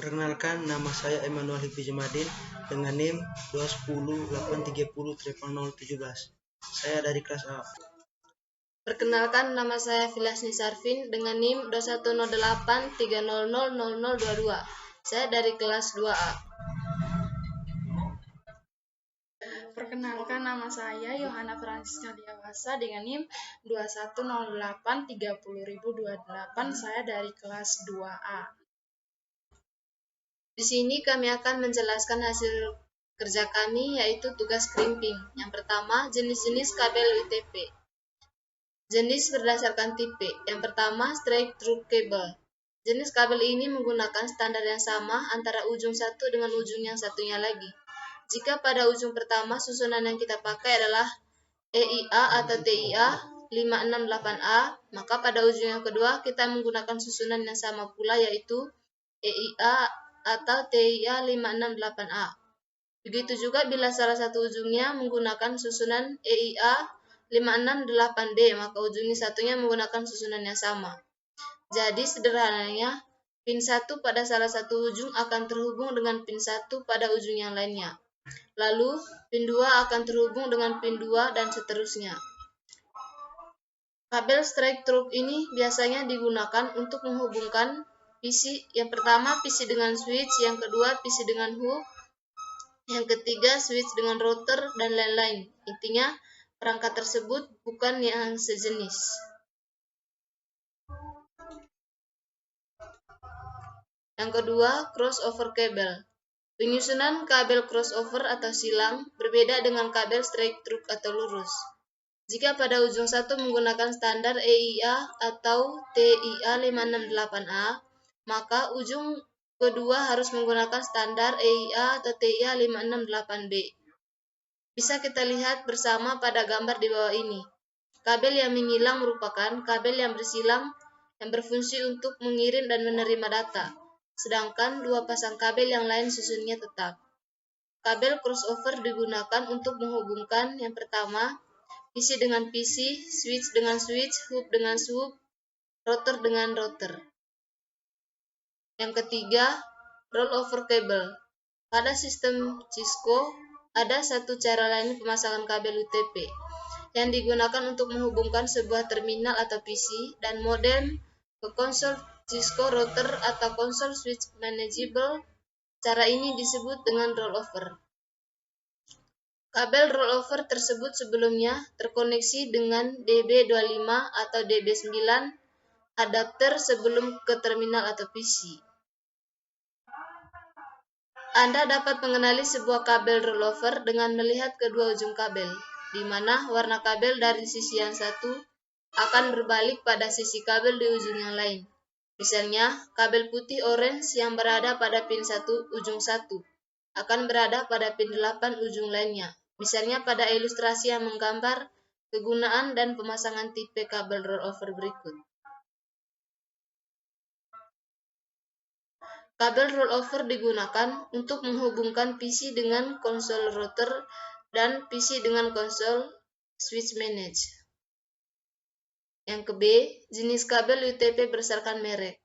Perkenalkan, nama saya Emmanuel Hikbi Jumadin dengan NIM 21083030017. Saya dari kelas A. Perkenalkan, nama saya Filasni Sarfin dengan NIM 210830000022. Saya dari kelas 2A. Perkenalkan, nama saya Yohana Francisca Diawasa dengan NIM 2108300028. Saya dari kelas 2A. Di sini kami akan menjelaskan hasil kerja kami, yaitu tugas crimping. Yang pertama, jenis-jenis kabel UTP. Jenis berdasarkan tipe. Yang pertama, straight through cable. Jenis kabel ini menggunakan standar yang sama antara ujung satu dengan ujung yang satunya lagi. Jika pada ujung pertama susunan yang kita pakai adalah EIA atau TIA 568A, maka pada ujung yang kedua kita menggunakan susunan yang sama pula, yaitu EIA atau TIA 568A. Begitu juga bila salah satu ujungnya menggunakan susunan EIA 568D, maka ujungnya satunya menggunakan susunan yang sama. Jadi sederhananya, pin 1 pada salah satu ujung akan terhubung dengan pin 1 pada ujung yang lainnya. Lalu, pin 2 akan terhubung dengan pin 2 dan seterusnya. Kabel straight through ini biasanya digunakan untuk menghubungkan PC. Yang pertama, PC dengan switch, yang kedua, PC dengan hook, yang ketiga, switch dengan router, dan lain-lain. Intinya, perangkat tersebut bukan yang sejenis. Yang kedua, crossover cable. Penyusunan kabel crossover atau silang berbeda dengan kabel straight through atau lurus. Jika pada ujung satu menggunakan standar EIA atau TIA 568A, maka ujung kedua harus menggunakan standar EIA atau TIA 568B. Bisa kita lihat bersama pada gambar di bawah ini. Kabel yang menyilang merupakan kabel yang bersilang yang berfungsi untuk mengirim dan menerima data, sedangkan dua pasang kabel yang lain susunnya tetap. Kabel crossover digunakan untuk menghubungkan yang pertama, PC dengan PC, switch dengan switch, hook dengan hook, router dengan router. Yang ketiga, rollover cable. Pada sistem Cisco, ada satu cara lain pemasangan kabel UTP yang digunakan untuk menghubungkan sebuah terminal atau PC dan modem ke konsol Cisco router atau konsol switch manageable. Cara ini disebut dengan rollover. Kabel rollover tersebut sebelumnya terkoneksi dengan DB25 atau DB9 adapter sebelum ke terminal atau PC. Anda dapat mengenali sebuah kabel rollover dengan melihat kedua ujung kabel, di mana warna kabel dari sisi yang satu akan berbalik pada sisi kabel di ujung yang lain. Misalnya, kabel putih orange yang berada pada pin 1 ujung 1 akan berada pada pin 8 ujung lainnya. Misalnya pada ilustrasi yang menggambar kegunaan dan pemasangan tipe kabel rollover berikut. Kabel rollover digunakan untuk menghubungkan PC dengan konsol router dan PC dengan konsol switch manage. Yang ke B, jenis kabel UTP berdasarkan merek.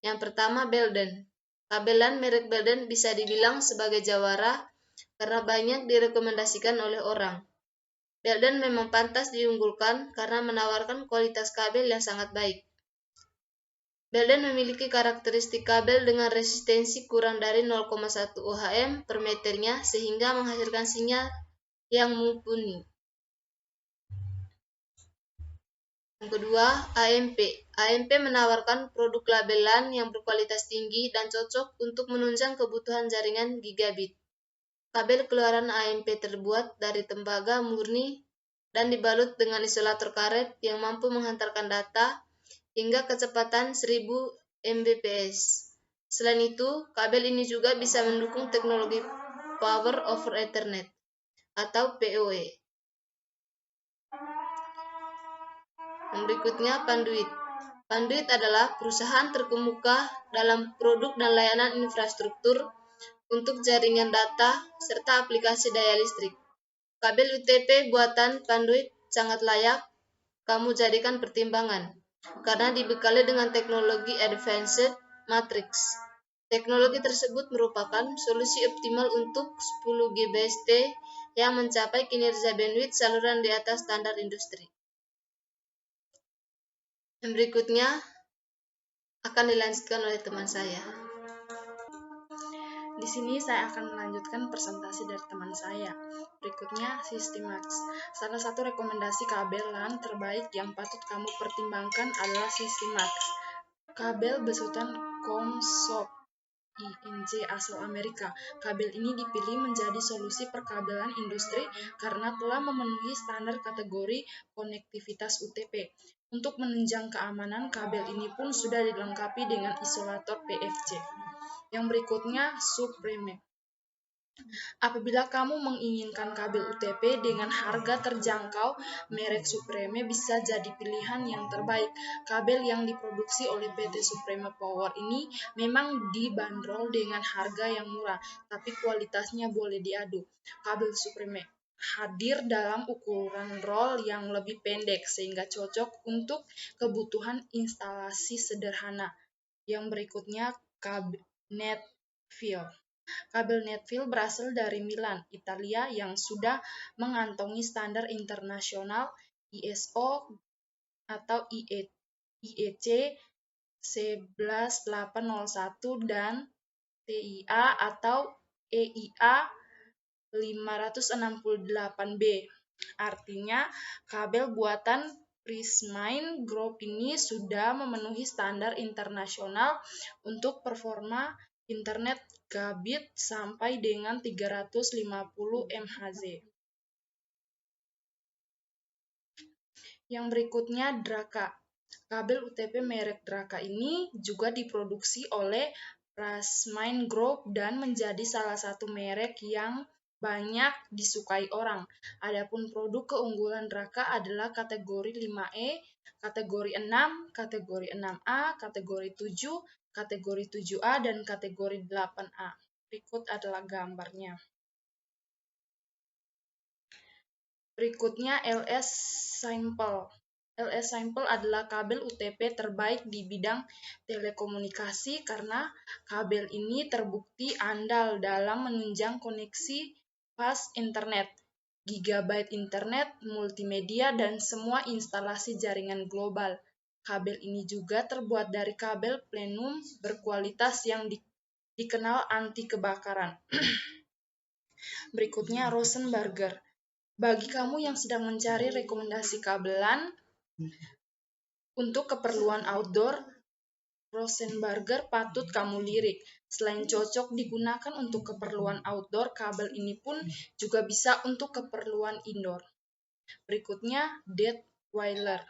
Yang pertama, Belden. Kabelan merek Belden bisa dibilang sebagai jawara karena banyak direkomendasikan oleh orang. Belden memang pantas diunggulkan karena menawarkan kualitas kabel yang sangat baik. Belden memiliki karakteristik kabel dengan resistensi kurang dari 0,1 ohm per meternya sehingga menghasilkan sinyal yang mumpuni. Yang kedua, AMP. AMP menawarkan produk labelan yang berkualitas tinggi dan cocok untuk menunjang kebutuhan jaringan gigabit. Kabel keluaran AMP terbuat dari tembaga murni dan dibalut dengan isolator karet yang mampu menghantarkan data hingga kecepatan 1000 Mbps. Selain itu, kabel ini juga bisa mendukung teknologi Power over Ethernet atau PoE. Yang berikutnya, Panduit. Panduit adalah perusahaan terkemuka dalam produk dan layanan infrastruktur untuk jaringan data serta aplikasi daya listrik. Kabel UTP buatan Panduit sangat layak kamu jadikan pertimbangan karena dibekali dengan teknologi Advanced Matrix. Teknologi tersebut merupakan solusi optimal untuk 10 GBst yang mencapai kinerja bandwidth saluran di atas standar industri. Yang berikutnya akan dilanjutkan oleh teman saya. Di sini saya akan melanjutkan presentasi dari teman saya. Berikutnya, Sistimax. Salah satu rekomendasi kabel LAN terbaik yang patut kamu pertimbangkan adalah Sistimax. Kabel besutan CommSoft INC asal Amerika. Kabel ini dipilih menjadi solusi perkabelan industri karena telah memenuhi standar kategori konektivitas UTP. Untuk menunjang keamanan, kabel ini pun sudah dilengkapi dengan isolator PFC. Yang berikutnya, Supreme. Apabila kamu menginginkan kabel UTP dengan harga terjangkau, merek Supreme bisa jadi pilihan yang terbaik. Kabel yang diproduksi oleh PT Supreme Power ini memang dibanderol dengan harga yang murah, tapi kualitasnya boleh diadu. Kabel Supreme hadir dalam ukuran roll yang lebih pendek sehingga cocok untuk kebutuhan instalasi sederhana. Yang berikutnya, kabel Netfield. Kabel Netfield berasal dari Milan, Italia yang sudah mengantongi standar internasional ISO atau IEC 11801 dan TIA atau EIA 568B. Artinya, kabel buatan Prysmian Group ini sudah memenuhi standar internasional untuk performa internet gigabit sampai dengan 350 MHz. Yang berikutnya, Draka. Kabel UTP merek Draka ini juga diproduksi oleh Prysmian Group dan menjadi salah satu merek yang banyak disukai orang. Adapun produk keunggulan Draka adalah kategori 5E, kategori 6, kategori 6A, kategori 7, kategori 7A, dan kategori 8A. Berikut adalah gambarnya. Berikutnya LS Simple. LS Simple adalah kabel UTP terbaik di bidang telekomunikasi karena kabel ini terbukti andal dalam menunjang koneksi fast internet, gigabyte internet, multimedia, dan semua instalasi jaringan global. Kabel ini juga terbuat dari kabel plenum berkualitas yang dikenal anti kebakaran. Berikutnya Rosenberger. Bagi kamu yang sedang mencari rekomendasi kabelan untuk keperluan outdoor, Rosenberger patut kamu lirik. Selain cocok digunakan untuk keperluan outdoor, kabel ini pun juga bisa untuk keperluan indoor. Berikutnya, Dettweiler.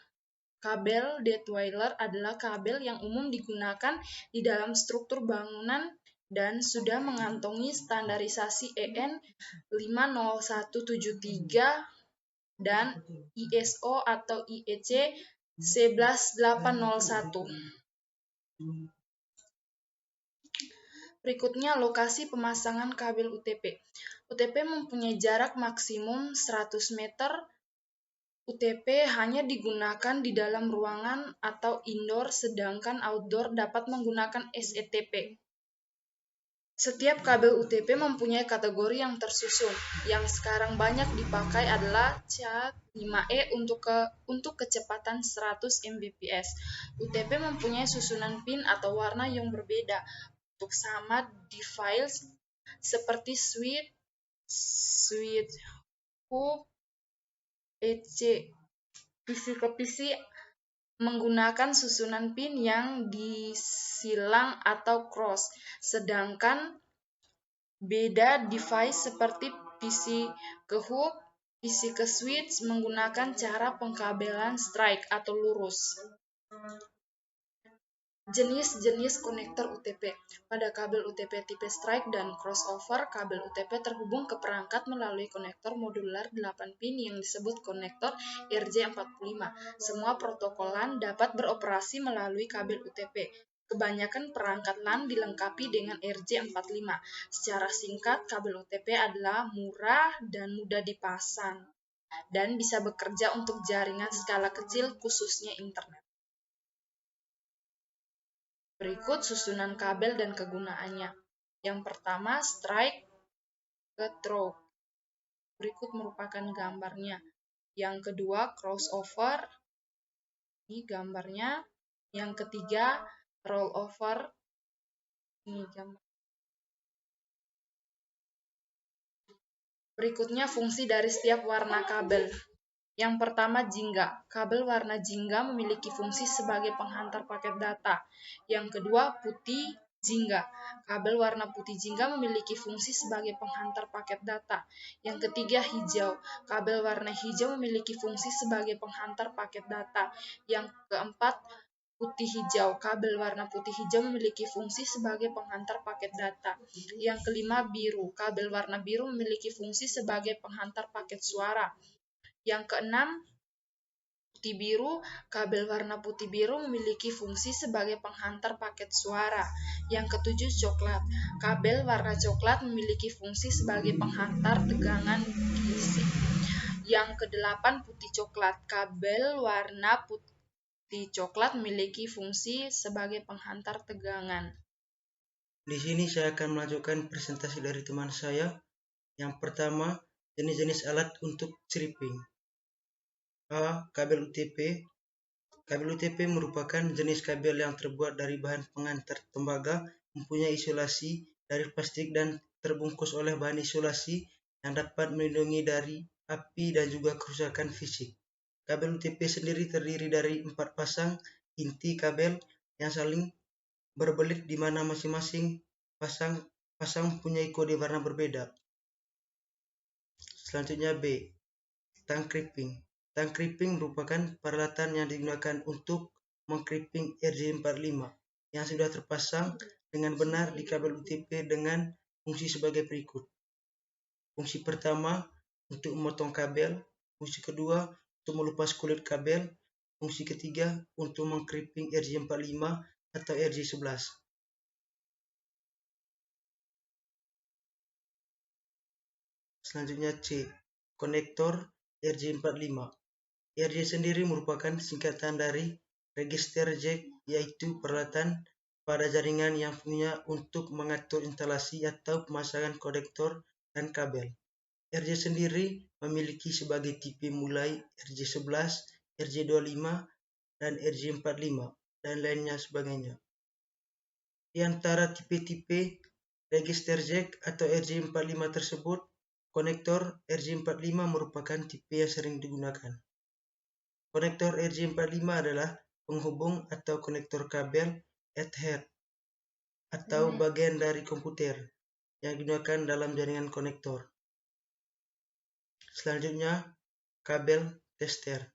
Kabel Dettweiler adalah kabel yang umum digunakan di dalam struktur bangunan dan sudah mengantongi standarisasi EN 50173 dan ISO atau IEC 11801. Berikutnya, lokasi pemasangan kabel UTP. UTP mempunyai jarak maksimum 100 meter. UTP hanya digunakan di dalam ruangan atau indoor, sedangkan outdoor dapat menggunakan SETP. Setiap kabel UTP mempunyai kategori yang tersusun. Yang sekarang banyak dipakai adalah CAT5E untuk kecepatan 100 Mbps. UTP mempunyai susunan pin atau warna yang berbeda untuk sama device seperti switch, hub, etc. PC ke PC menggunakan susunan pin yang disilang atau cross, sedangkan beda device seperti PC ke hub, PC ke switch menggunakan cara pengkabelan strike atau lurus. Jenis-jenis konektor UTP. Pada kabel UTP tipe strike dan crossover, kabel UTP terhubung ke perangkat melalui konektor modular 8 pin yang disebut konektor RJ45. Semua protokol LAN dapat beroperasi melalui kabel UTP. Kebanyakan perangkat LAN dilengkapi dengan RJ45. Secara singkat, kabel UTP adalah murah dan mudah dipasang dan bisa bekerja untuk jaringan skala kecil khususnya internet. Berikut susunan kabel dan kegunaannya. Yang pertama, strike ke through. Berikut merupakan gambarnya. Yang kedua, crossover. Ini gambarnya. Yang ketiga, rollover. Ini gambar. Berikutnya fungsi dari setiap warna kabel. Yang pertama, jingga. Kabel warna jingga memiliki fungsi sebagai penghantar paket data. Yang kedua, putih jingga. Kabel warna putih jingga memiliki fungsi sebagai penghantar paket data. Yang ketiga, hijau. Kabel warna hijau memiliki fungsi sebagai penghantar paket data. Yang keempat, putih hijau. Kabel warna putih hijau memiliki fungsi sebagai penghantar paket data. Yang kelima, biru. Kabel warna biru memiliki fungsi sebagai penghantar paket suara. Yang keenam, putih biru. Kabel warna putih biru memiliki fungsi sebagai penghantar paket suara. Yang ketujuh, coklat. Kabel warna coklat memiliki fungsi sebagai penghantar tegangan DC. Yang kedelapan, putih coklat. Kabel warna putih coklat memiliki fungsi sebagai penghantar tegangan. Di sini saya akan melanjutkan presentasi dari teman saya. Yang pertama, jenis-jenis alat untuk stripping. A. Kabel UTP. Kabel UTP merupakan jenis kabel yang terbuat dari bahan pengantar tembaga, mempunyai isolasi dari plastik dan terbungkus oleh bahan isolasi yang dapat melindungi dari api dan juga kerusakan fisik. Kabel UTP sendiri terdiri dari 4 pasang inti kabel yang saling berbelit di mana masing-masing pasang mempunyai kode warna berbeda. Selanjutnya B. Tang crimping. Tang crimping merupakan peralatan yang digunakan untuk mengkripping RJ45 yang sudah terpasang dengan benar di kabel UTP dengan fungsi sebagai berikut. Fungsi pertama untuk memotong kabel, fungsi kedua untuk melepas kulit kabel, fungsi ketiga untuk mengkripping RJ45 atau RJ11. Selanjutnya C. Konektor RJ45. RJ sendiri merupakan singkatan dari register jack, yaitu peralatan pada jaringan yang fungsinya untuk mengatur instalasi atau pemasangan konektor dan kabel. RJ sendiri memiliki sebagai tipe mulai RJ11, RJ25, dan RJ45, dan lainnya sebagainya. Di antara tipe-tipe register jack atau RJ45 tersebut, konektor RJ45 merupakan tipe yang sering digunakan. Konektor RJ45 adalah penghubung atau konektor kabel Ethernet atau bagian dari komputer yang digunakan dalam jaringan konektor. Selanjutnya, kabel tester.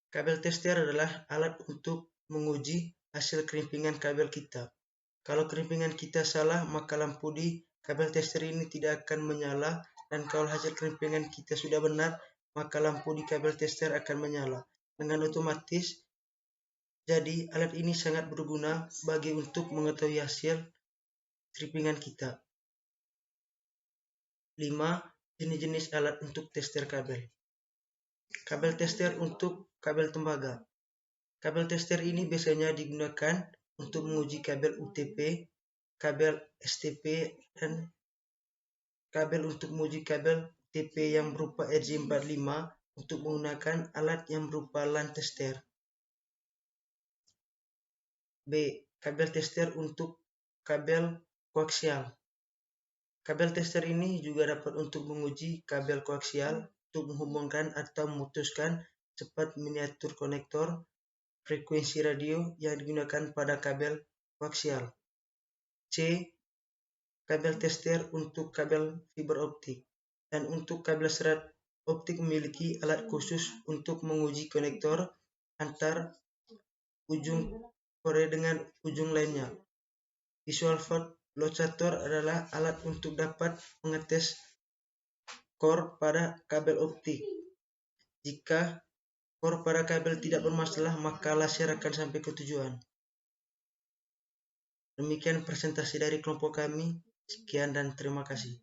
Kabel tester adalah alat untuk menguji hasil kerimpingan kabel kita. Kalau kerimpingan kita salah, maka lampu di kabel tester ini tidak akan menyala, dan kalau hasil kerimpingan kita sudah benar, maka lampu di kabel tester akan menyala dengan otomatis. Jadi, alat ini sangat berguna bagi untuk mengetahui hasil strippingan kita. 5. Jenis-jenis alat untuk tester kabel. Kabel tester untuk kabel tembaga. Kabel tester ini biasanya digunakan untuk menguji kabel UTP, kabel STP, dan kabel untuk menguji kabel UTP yang berupa RJ45 untuk menggunakan alat yang berupa LAN tester. B. Kabel tester untuk kabel koaksial. Kabel tester ini juga dapat untuk menguji kabel koaksial untuk menghubungkan atau memutuskan cepat miniatur konektor frekuensi radio yang digunakan pada kabel koaksial. C. Kabel tester untuk kabel fiber optik. Dan untuk kabel serat optik memiliki alat khusus untuk menguji konektor antar ujung kore dengan ujung lainnya. Visual Fault Locator adalah alat untuk dapat mengetes core pada kabel optik. Jika core pada kabel tidak bermasalah, maka laser akan sampai ke tujuan. Demikian presentasi dari kelompok kami. Sekian dan terima kasih.